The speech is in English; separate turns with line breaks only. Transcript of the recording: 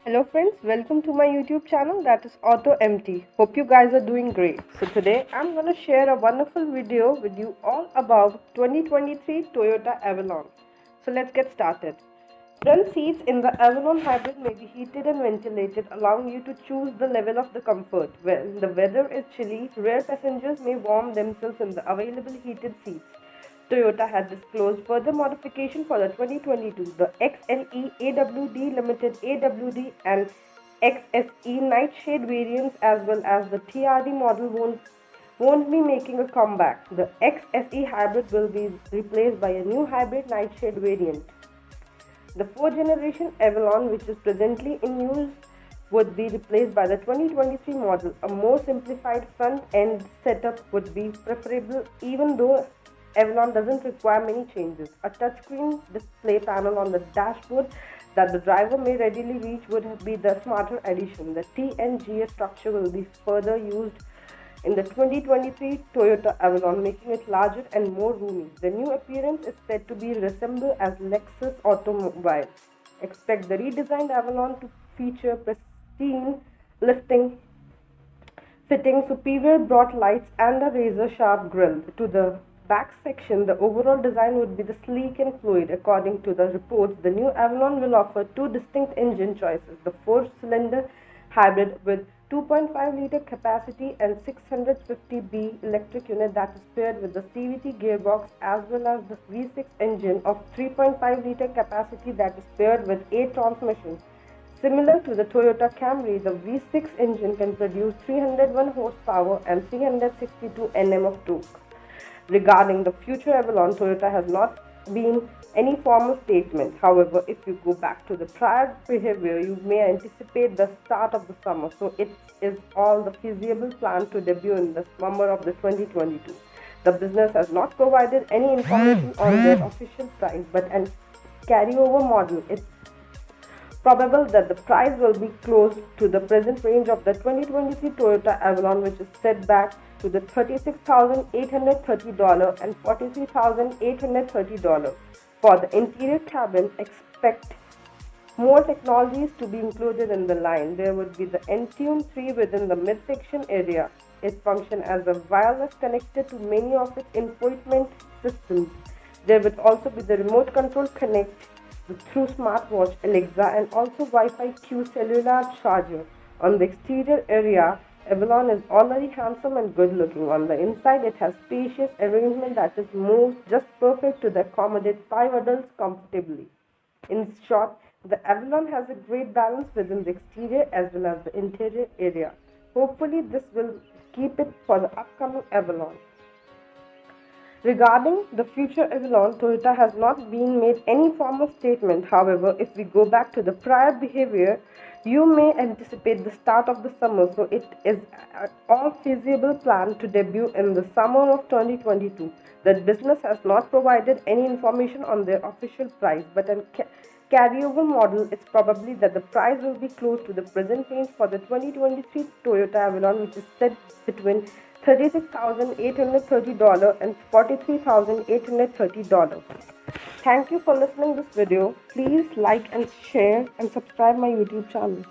Hello friends, welcome to my YouTube channel that is Auto Empty. Hope you guys are doing great. So today I'm going to share a wonderful video with you all about 2023 Toyota Avalon. So let's get started. Front seats in the Avalon Hybrid may be heated and ventilated, allowing you to choose the level of the comfort. When the weather is chilly, rear passengers may warm themselves in the available heated seats. Toyota had disclosed further modification for the 2022, the XLE AWD Limited AWD and XSE Nightshade variants, as well as the TRD model won't be making a comeback. The XSE Hybrid will be replaced by a new hybrid Nightshade variant. The 4th generation Avalon, which is presently in use, would be replaced by the 2023 model. A more simplified front-end setup would be preferable, even though Avalon doesn't require many changes. A touchscreen display panel on the dashboard that the driver may readily reach would be the smarter addition. The TNGA structure will be further used in the 2023 Toyota Avalon, making it larger and more roomy. The new appearance is said to be resemble as Lexus automobile. Expect the redesigned Avalon to feature pristine lifting, fitting superior broad lights and a razor-sharp grille. To the back section, the overall design would be the sleek and fluid. According to the reports, the new Avalon will offer two distinct engine choices: the 4-cylinder hybrid with 2.5-liter capacity and 650B electric unit that is paired with the CVT gearbox, as well as the V6 engine of 3.5-liter capacity that is paired with a transmission. Similar to the Toyota Camry, the V6 engine can produce 301 horsepower and 362 Nm of torque. Regarding the future Avalon, Toyota has not been any formal statement. However, if you go back to the prior behavior, you may anticipate the start of the summer. So it is all the feasible plan to debut in the summer of the 2022. The business has not provided any information on their official price, but a carryover model. It's probable that the price will be close to the present range of the 2023 Toyota Avalon, which is set back to the $36,830 and $43,830. For the interior cabin, expect more technologies to be included in the line. There would be the Entune 3 within the midsection area. It functions as a wireless connected to many of its infotainment systems. There would also be the remote control connect through smartwatch, Alexa, and also Wi-Fi Q cellular charger. On the exterior area, Avalon is already handsome and good looking. On the inside, it has spacious arrangement that is moved just perfect to accommodate 5 adults comfortably. In short, the Avalon has a great balance within the exterior as well as the interior area. Hopefully, this will keep it for the upcoming Avalon. Regarding the future Avalon, Toyota has not been made any formal statement. However, if we go back to the prior behavior, you may anticipate the start of the summer. So it is an all feasible plan to debut in the summer of 2022. The business has not provided any information on their official price, but a carryover model, it's probably that the price will be close to the present range for the 2023 Toyota Avalon, which is set between $36,830 and $43,830. Thank you for listening to this video. Please like and share and subscribe my YouTube channel.